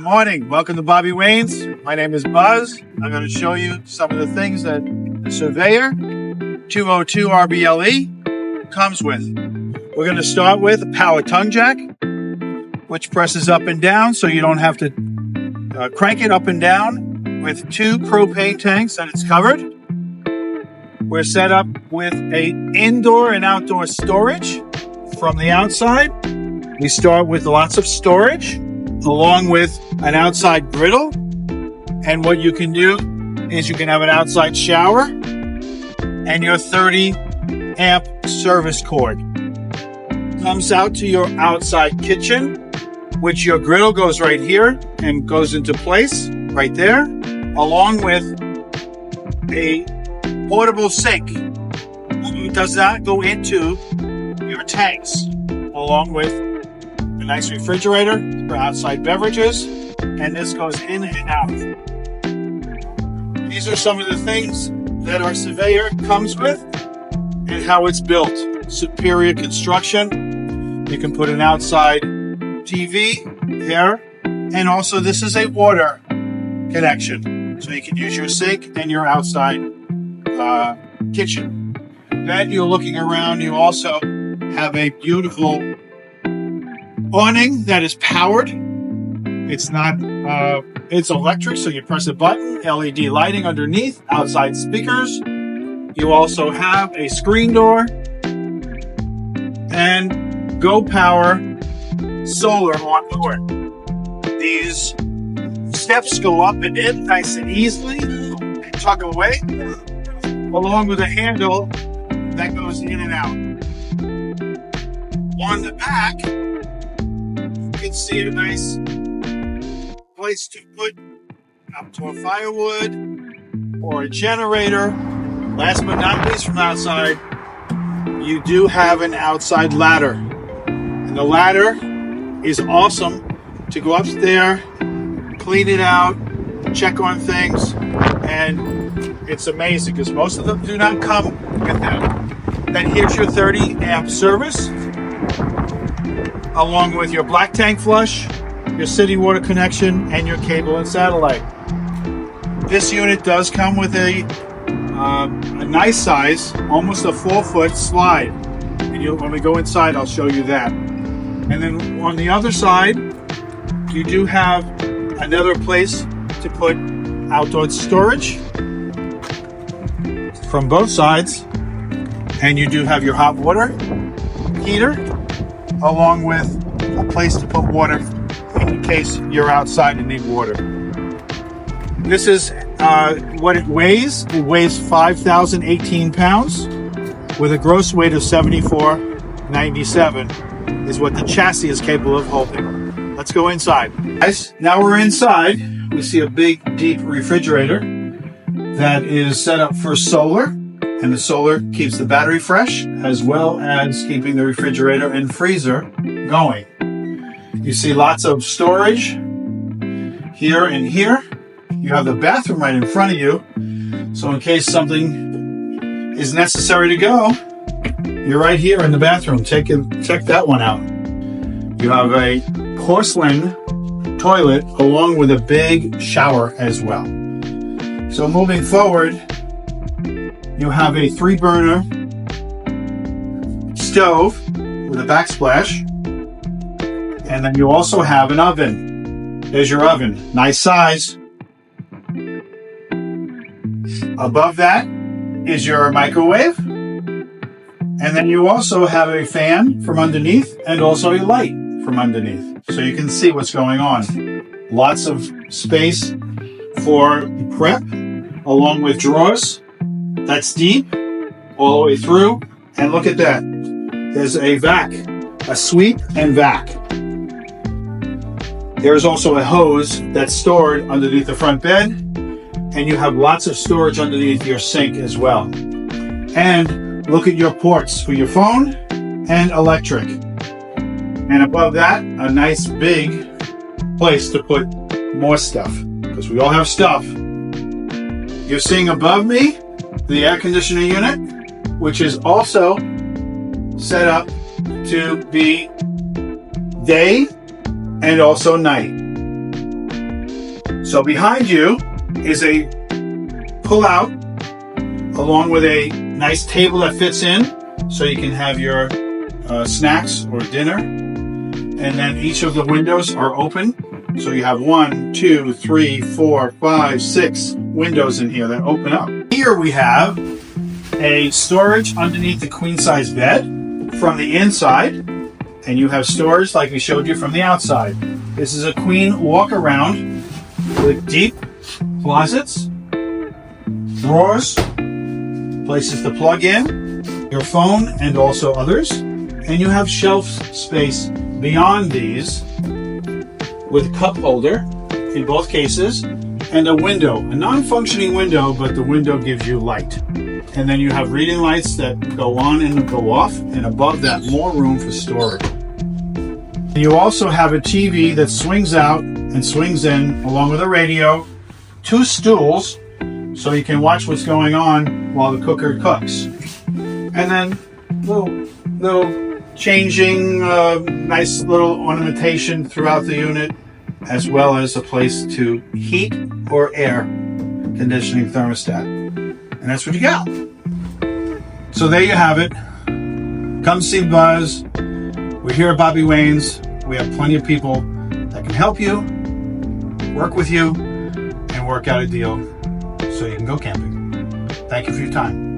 Good morning. Welcome to Bobby Wayne's. My name is Buzz. I'm going to show you some of the things that the Surveyor 202RBLE comes with. We're going to start with a power tongue jack, which presses up and down so you don't have to crank it up and down, with 2 propane tanks that it's covered. We're set up with an indoor and outdoor storage. From the outside, we start with lots of storage, along with an outside griddle. And what you can do is you can have an outside shower and your 30 amp service cord. Comes out to your outside kitchen, which your griddle goes right here and goes into place right there, along with a portable sink. It does not go into your tanks, along with a nice refrigerator for outside beverages, and this goes in and out. These are some of the things that our Surveyor comes with and how it's built. Superior construction. You can put an outside TV there, and also this is a water connection, so you can use your sink and your outside kitchen. Then you're looking around, you also have a beautiful awning that is powered. It's not, it's electric, so you press a button, LED lighting underneath, outside speakers. You also have a screen door and Go Power solar on board. These steps go up and in nice and easily and tug away, along with a handle that goes in and out. On the back, you can see a nice place to put up to a firewood or a generator. Last but not least, from outside, you do have an outside ladder. And the ladder is awesome to go up there, clean it out, check on things, and it's amazing because most of them do not come with that. Then here's your 30 amp service, along with your black tank flush, your city water connection, and your cable and satellite. This unit does come with a nice size, almost a 4-foot slide. And when we go inside, I'll show you that. And then on the other side, you do have another place to put outdoor storage from both sides. And you do have your hot water heater, along with a place to put water in case you're outside and need water. This is what it weighs. It weighs 5,018 pounds with a gross weight of 7497 is what the chassis is capable of holding. Let's go inside. Guys, now we're inside. We see a big, deep refrigerator that is set up for solar, and the solar keeps the battery fresh as well as keeping the refrigerator and freezer going. You see lots of storage here and here. You have the bathroom right in front of you, so in case something is necessary to go, you're right here in the bathroom. Check that one out. You have a porcelain toilet along with a big shower as well. So moving forward, you have a 3-burner stove with a backsplash, and then you also have an oven. There's your oven, nice size. Above that is your microwave, and then you also have a fan from underneath and also a light from underneath, so you can see what's going on. Lots of space for prep, along with drawers. That's deep all the way through, and look at that. There's a vac, a sweep and vac. There's also a hose that's stored underneath the front bed, and you have lots of storage underneath your sink as well. And look at your ports for your phone and electric. And above that, a nice big place to put more stuff, because we all have stuff. You're seeing above me the air conditioning unit, which is also set up to be day and also night. So behind you is a pull-out along with a nice table that fits in so you can have your snacks or dinner. And then each of the windows are open. So you have 1, 2, 3, 4, 5, 6 windows in here that open up. Here we have a storage underneath the queen size bed from the inside, and you have storage like we showed you from the outside. This is a queen walk around with deep closets, drawers, places to plug in your phone and also others, and you have shelf space beyond these with cup holder in both cases and a window, a non-functioning window, but the window gives you light. And then you have reading lights that go on and go off, and above that more room for storage. You also have a TV that swings out and swings in along with a radio, 2 stools so you can watch what's going on while the cooker cooks. And then little changing, nice little ornamentation throughout the unit, as well as a place to heat or air conditioning thermostat. And that's what you got. So there you have it. Come see Buzz. We're here at Bobby Wayne's. We have plenty of people that can help you, work with you, and work out a deal so you can go camping. Thank you for your time.